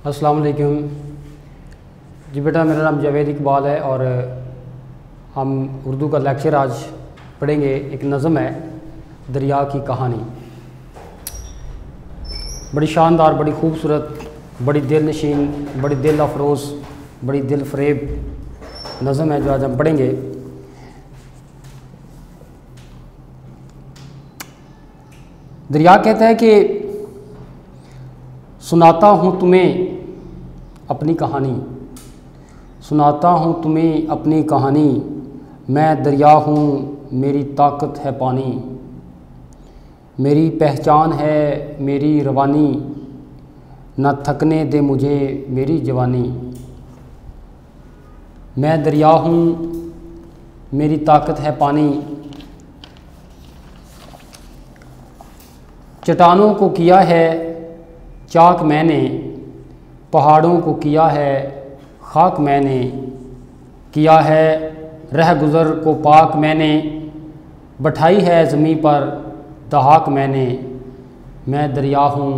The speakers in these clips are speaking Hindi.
अस्सलाम वालेकुम जी बेटा, मेरा नाम जावेद इकबाल है और हम उर्दू का लेक्चर आज पढ़ेंगे। एक नज़म है दरिया की कहानी। बड़ी शानदार, बड़ी खूबसूरत, बड़ी दिल नशीन, बड़ी दिल अफरोज़, बड़ी दिल फरेब नज़म है जो आज हम पढ़ेंगे। दरिया कहता है कि सुनाता हूँ तुम्हें अपनी कहानी, सुनाता हूँ तुम्हें अपनी कहानी, मैं दरिया हूँ मेरी ताकत है पानी, मेरी पहचान है मेरी रवानी, न थकने दे मुझे मेरी जवानी। मैं दरिया हूँ मेरी ताकत है पानी, चट्टानों को किया है चाक मैंने, पहाड़ों को किया है खाक मैंने, किया है रह गुज़र को पाक मैंने, बैठाई है ज़मीं पर दहाक मैंने। मैं दरिया हूँ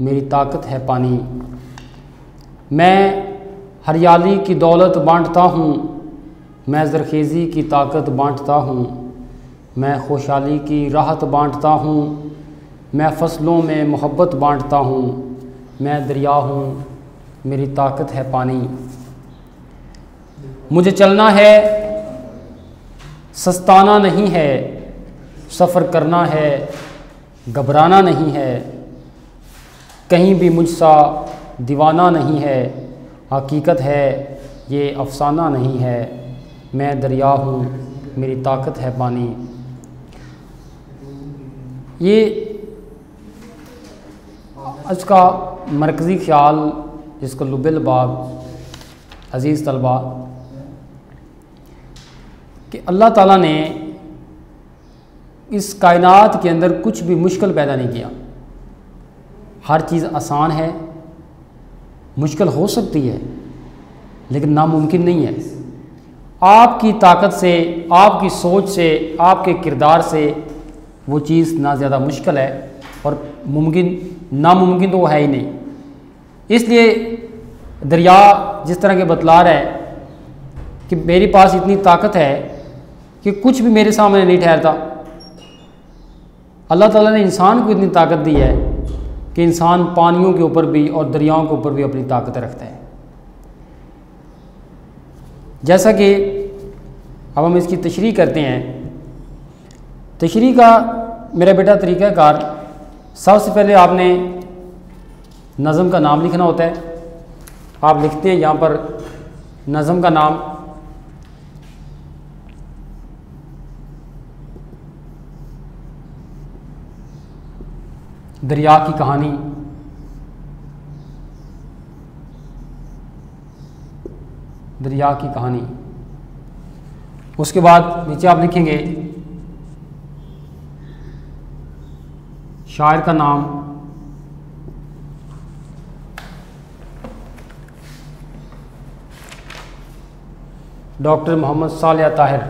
मेरी ताकत है पानी, मैं हरियाली की दौलत बांटता हूँ, मैं ज़रखेज़ी की ताकत बांटता हूँ, मैं खुशहाली की राहत बांटता हूँ, मैं फसलों में मोहब्बत बांटता हूँ। मैं दरिया हूँ मेरी ताकत है पानी, मुझे चलना है सस्ताना नहीं है, सफ़र करना है घबराना नहीं है, कहीं भी मुझसा दीवाना नहीं है, हकीकत है ये अफसाना नहीं है। मैं दरिया हूँ मेरी ताकत है पानी। ये इसका मरकज़ी ख्याल जिसको लुबिल बाब अज़ीज़ तलबा कि अल्लाह ताला ने इस कायनात के अंदर कुछ भी मुश्किल पैदा नहीं किया। हर चीज़ आसान है, मुश्किल हो सकती है लेकिन नामुमकिन नहीं है। आपकी ताकत से, आपकी सोच से, आपके किरदार से वो चीज़ ना ज़्यादा मुश्किल है और नामुमकिन तो वो है ही नहीं। इसलिए दरिया जिस तरह के बतला रहा है कि मेरे पास इतनी ताकत है कि कुछ भी मेरे सामने नहीं ठहरता। अल्लाह ताला ने इंसान को इतनी ताकत दी है कि इंसान पानियों के ऊपर भी और दरियाओं के ऊपर भी अपनी ताकत रखता है। जैसा कि अब हम इसकी तशरीह करते हैं। तशरीह का मेरा बेटा तरीक़ाकार, सबसे पहले आपने नज़म का नाम लिखना होता है। आप लिखते हैं यहाँ पर नज़म का नाम, दरिया की कहानी, दरिया की कहानी। उसके बाद नीचे आप लिखेंगे शायर का नाम, डॉक्टर मोहम्मद सालिया ताहिर,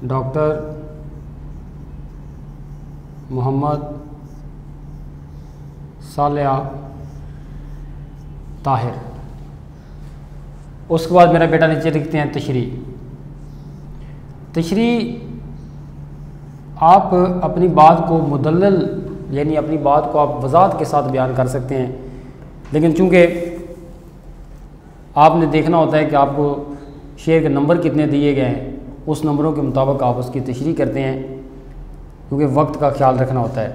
डॉक्टर मोहम्मद सालिया ताहिर। उसके बाद मेरा बेटा नीचे लिखते हैं तशरीह। तशरीह आप अपनी बात को मुदल्लल यानी अपनी बात को आप वज़ाहत के साथ बयान कर सकते हैं, लेकिन चूँकि आपने देखना होता है कि आपको शेर के नंबर कितने दिए गए हैं, उस नंबरों के मुताबिक आप उसकी तशरीह करते हैं, क्योंकि वक्त का ख्याल रखना होता है।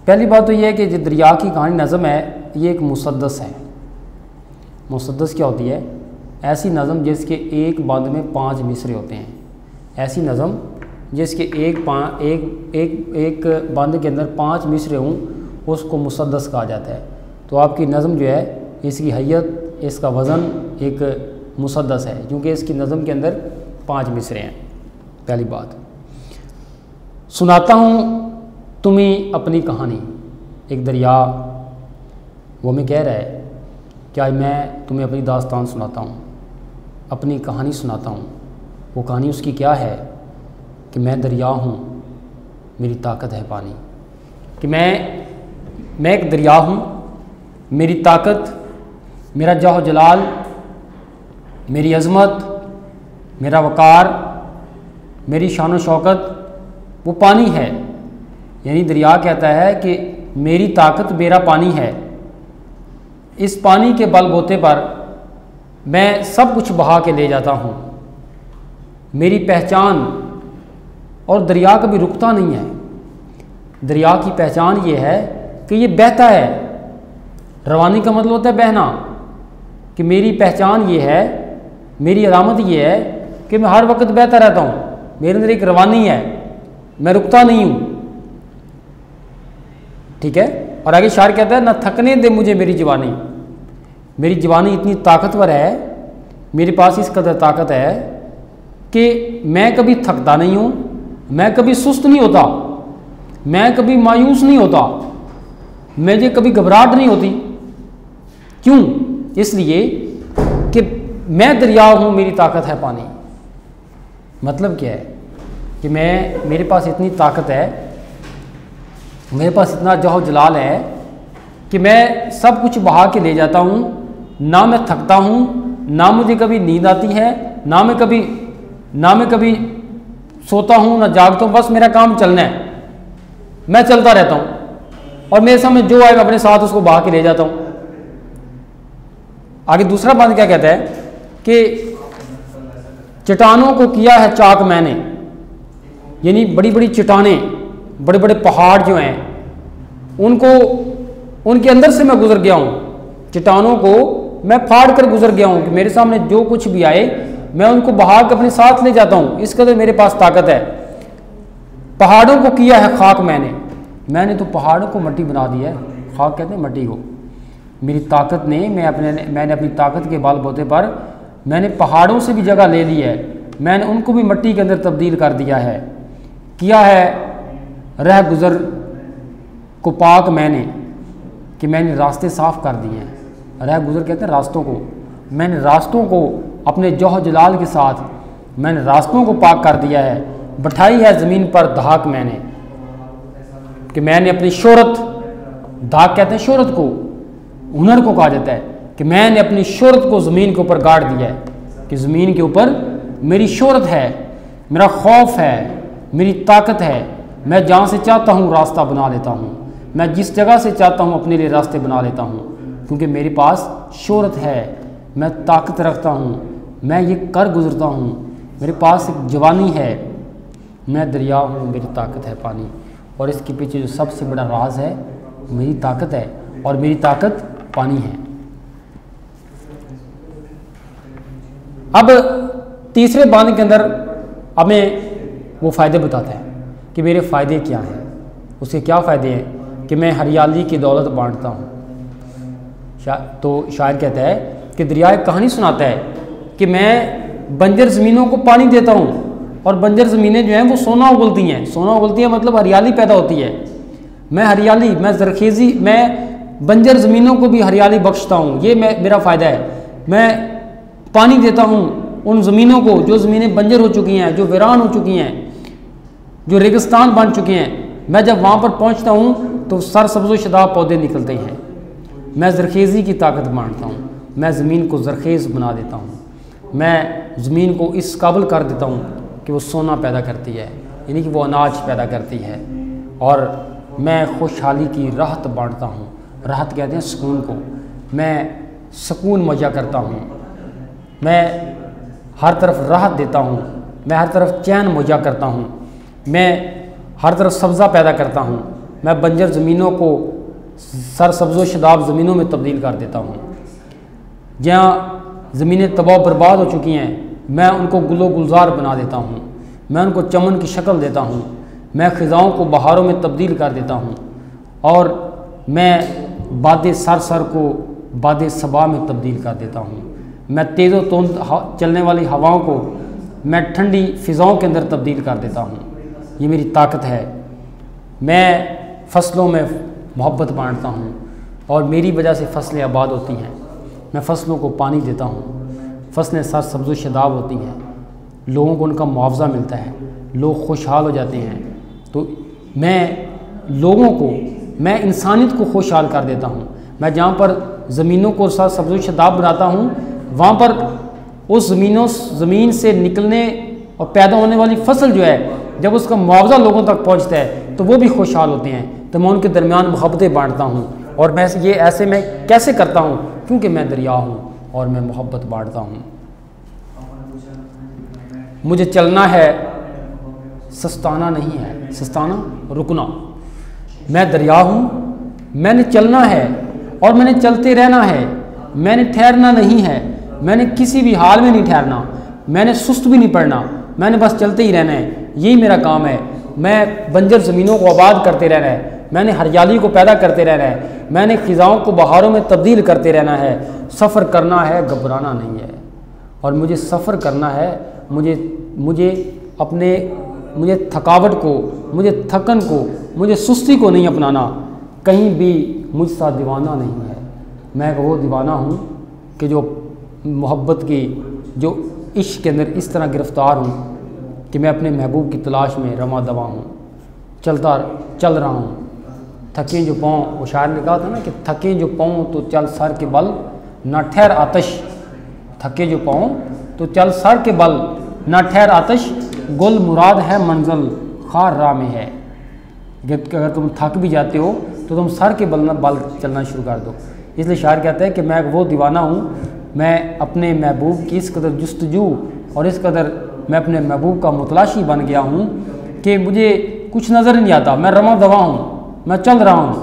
पहली बात तो यह है कि जो दरिया की कहानी नज़म है ये एक मुसद्दस है। मुसद्दस क्या होती है? ऐसी नज़म जिसके एक बंद में 5 मिसरे होते हैं। ऐसी नज़म जिसके एक बंद के अंदर 5 मिसरे हों उसको मुसद्दस कहा जाता है। तो आपकी नज़म जो है इसकी हैयत, इसका वज़न एक मुसद्दस है क्योंकि इसकी नज़म के अंदर 5 मिसरे हैं। पहली बात, सुनाता हूँ तुम्हें अपनी कहानी। एक दरिया वो में कह रहा है क्या मैं तुम्हें अपनी दास्तान सुनाता हूँ, अपनी कहानी सुनाता हूँ। वो कहानी उसकी क्या है कि मैं दरिया हूँ मेरी ताकत है पानी, कि मैं एक दरिया हूँ, मेरी ताकत, मेरा जाहो जलाल, मेरी अज़मत, मेरा वक़ार, मेरी शान व शौकत वो पानी है। यानी दरिया कहता है कि मेरी ताकत मेरा पानी है। इस पानी के बलबूते पर मैं सब कुछ बहा के ले जाता हूँ। मेरी पहचान, और दरिया कभी रुकता नहीं है। दरिया की पहचान ये है कि ये बहता है। रवानी का मतलब होता है बहना, कि मेरी पहचान ये है, मेरी अलामत ये है कि मैं हर वक्त बहता रहता हूँ। मेरे अंदर एक रवानी है, मैं रुकता नहीं हूँ। ठीक है। और आगे शायर कहता है, ना थकने दे मुझे मेरी जवानी। मेरी जवानी इतनी ताकतवर है, मेरे पास इस कदर ताकत है कि मैं कभी थकता नहीं हूँ, मैं कभी सुस्त नहीं होता, मैं कभी मायूस नहीं होता, मुझे कभी घबराहट नहीं होती। क्यों? इसलिए कि मैं दरिया हूँ, मेरी ताकत है पानी। मतलब क्या है कि मेरे पास इतनी ताकत है, मेरे पास इतना जाहो जलाल है कि मैं सब कुछ बहा के ले जाता हूँ। ना मैं थकता हूँ, ना मुझे कभी नींद आती है, ना मैं कभी सोता हूँ, ना जागता हूँ। बस मेरा काम चलना है, मैं चलता रहता हूँ और मेरे सामने जो आएगा अपने साथ उसको बहा के ले जाता हूँ। आगे दूसरा बात क्या कहता है कि चट्टानों को किया है चाक मैंने। यानी बड़ी बड़ी चट्टानें, बड़े बड़े पहाड़ जो हैं उनके अंदर से मैं गुजर गया हूँ। चट्टानों को मैं फाड़ कर गुजर गया हूँ कि मेरे सामने जो कुछ भी आए मैं उनको बहा के अपने साथ ले जाता हूँ। इस कदर मेरे पास ताकत है। पहाड़ों को किया है खाक मैंने तो पहाड़ों को मिट्टी बना दिया है। खाक कहते हैं मिट्टी को। मेरी ताकत ने मैंने अपनी ताकत के बलबूते पर मैंने पहाड़ों से भी जगह ले ली है। मैंने उनको भी मिट्टी के अंदर तब्दील कर दिया है। किया है रह गुज़र को पाक मैंने, कि मैंने रास्ते साफ़ कर दिए हैं। रह गुज़र कहते हैं रास्तों को। मैंने रास्तों को अपने जौह जलाल के साथ मैंने रास्तों को पाक कर दिया है। बिठाई है ज़मीन पर धाक मैंने, कि मैंने अपनी शोहरत, धाक कहते हैं शोहरत को, हुनर को कहा जाता है, कि मैंने अपनी शोहरत को ज़मीन के ऊपर गाड़ दिया है। कि ज़मीन के ऊपर मेरी शोहरत है, मेरा खौफ है, मेरी ताकत है। मैं जहाँ से चाहता हूँ रास्ता बना लेता हूँ, मैं जिस जगह से चाहता हूँ अपने लिए रास्ते बना लेता हूँ, क्योंकि मेरे पास शोहरत है, मैं ताकत रखता हूँ, मैं ये कर गुज़रता हूँ, मेरे पास एक जवानी है, मैं दरिया हूँ, मेरी ताकत है पानी। और इसके पीछे जो सबसे बड़ा राज है मेरी ताकत है, और मेरी ताकत पानी है। अब तीसरे बांध के अंदर हमें वो फ़ायदे बताता है कि मेरे फ़ायदे क्या हैं। उसके क्या फ़ायदे हैं कि मैं हरियाली की दौलत बांटता हूँ। तो शायर कहता है कि दरिया एक कहानी सुनाता है कि मैं बंजर ज़मीनों को पानी देता हूँ, और बंजर ज़मीनें जो हैं वो सोना उगलती हैं। सोना उगलती है मतलब हरियाली पैदा होती है। मैं हरियाली, मैं ज़रखेज़ी, मैं बंजर ज़मीनों को भी हरियाली बख्शता हूँ। ये मेरा फ़ायदा है। मैं पानी देता हूँ उन ज़मीनों को जो ज़मीनें बंजर हो चुकी हैं, जो वीरान हो चुकी हैं, जो रेगिस्तान बन चुके हैं। मैं जब वहाँ पर पहुँचता हूँ तो सरसब्ज़ व शदाब पौधे निकलते हैं। मैं ज़रखेज़ी की ताकत बांटता हूँ। मैं ज़मीन को ज़रखेज़ बना देता हूँ। मैं ज़मीन को इस काबिल कर देता हूँ कि वो सोना पैदा करती है, यानी कि वो अनाज पैदा करती है। और मैं खुशहाली की राहत बांटता हूँ। राहत कहते हैं सुकून को। मैं सुकून मुहैया करता हूँ। मैं हर तरफ राहत देता हूँ। मैं हर तरफ चैन मुहैया करता हूँ। मैं हर तरफ सब्ज़ा पैदा करता हूँ। मैं बंजर ज़मीनों को सरसब्ज़ व शदाब ज़मीनों में तब्दील कर देता हूँ। जहाँ ज़मीनें तबाह बर्बाद हो चुकी हैं मैं उनको गुलो गुलजार बना देता हूँ। मैं उनको चमन की शक्ल देता हूँ। मैं ख़िज़ाओं को बहारों में तब्दील कर देता हूँ। और मैं बादे सर को बादे सबा में तब्दील कर देता हूँ। मैं तेज़ व तोंद चलने वाली हवाओं को मैं ठंडी फ़िज़ाओं के अंदर तब्दील कर देता हूँ। ये मेरी ताकत है। मैं फ़सलों में मोहब्बत बांटता हूँ और मेरी वजह से फसलें आबाद होती हैं। मैं फ़सलों को पानी देता हूँ। फसलें सरसब्ज़ शदाब होती हैं, लोगों को उनका मुआवजा मिलता है, लोग खुशहाल हो जाते हैं। तो मैं लोगों को मैं इंसानियत को खुशहाल कर देता हूँ। मैं जहाँ पर ज़मीनों को सब्ज़ व शदाब बनाता हूँ, वहाँ पर उस ज़मीन से निकलने और पैदा होने वाली फसल जो है, जब उसका मुआवजा लोगों तक पहुँचता है तो वो भी खुशहाल होते हैं। तो मैं उनके दरमियान मोहब्बतें बाँटता हूँ। और मैं ये ऐसे मैं कैसे करता हूँ? क्योंकि मैं दरिया हूँ और मैं मोहब्बत बाँटता हूँ। मुझे चलना है, सस्ताना नहीं है, सस्ताना रुकना। मैं दरिया हूँ, मैंने चलना है और मैंने चलते रहना है। मैंने ठहरना नहीं है, मैंने किसी भी हाल में नहीं ठहरना, मैंने सुस्त भी नहीं पड़ना, मैंने बस चलते ही रहना है। यही मेरा काम है। मैं बंजर ज़मीनों को आबाद करते रहना है, मैंने हरियाली को पैदा करते रहना है, मैंने ख़िज़ाओं को बहारों में तब्दील करते रहना है। सफ़र करना है, घबराना नहीं है। और मुझे सफ़र करना है, मुझे थकावट को, मुझे थकन को, मुझे सुस्ती को नहीं अपनाना। कहीं भी मुझ सा दीवाना नहीं है। मैं वो दीवाना हूँ कि जो मोहब्बत की, जो इश्क के अंदर इस तरह गिरफ़्तार हूँ कि मैं अपने महबूब की तलाश में रमा दवा हूँ। चल रहा हूँ, थके जो पाँव, वो शायर ने कहा था ना कि थके जो पाँव तो चल सर के बल, ना ठहर आतश। थके जो पाँव तो चल सर के बल, ना ठहर आतश। गुल मुराद है मंजिल, खार राह में है। अगर तुम थक भी जाते हो तो तुम सर के बल चलना शुरू कर दो। इसलिए शायर कहते हैं कि मैं वो दीवाना हूँ, मैं अपने महबूब की इस कदर जुस्तजू और इस कदर मैं अपने महबूब का मुतलाशी बन गया हूँ कि मुझे कुछ नज़र नहीं आता। मैं रमा दवा हूँ, मैं चल रहा हूँ।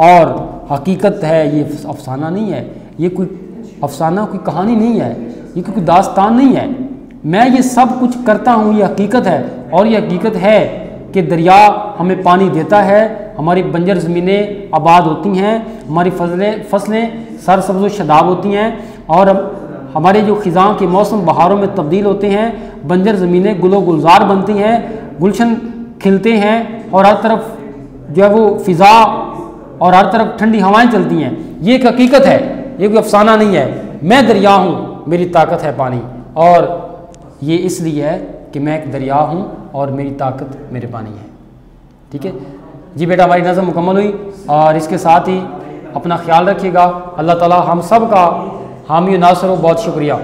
और हकीकत है, ये अफसाना नहीं है, ये कोई अफसाना, कोई कहानी नहीं है, ये कोई दास्तान नहीं है। मैं ये सब कुछ करता हूँ, ये हकीकत है। और ये हकीकत है कि दरिया हमें पानी देता है, हमारी बंजर ज़मीनें आबाद होती हैं, हमारी फसलें सरसब्ज़ व शदाब होती हैं, और हमारे जो ख़िज़ां के मौसम बहारों में तब्दील होते हैं। बंजर ज़मीनें गुलो गुलजार बनती हैं, गुलशन खिलते हैं, और हर तरफ जो है वो फ़िज़ा और हर तरफ ठंडी हवाएं चलती हैं। ये एक हकीकत है, ये कोई अफसाना नहीं है। मैं दरिया हूँ, मेरी ताकत है पानी। और ये इसलिए है कि मैं एक दरिया हूँ और मेरी ताकत मेरे पानी है। ठीक है जी बेटा, हमारी नज़म मुकम्मल हुई। और इसके साथ ही अपना ख्याल रखिएगा। अल्लाह ताला हम सब का हामी नासर हो। बहुत शुक्रिया।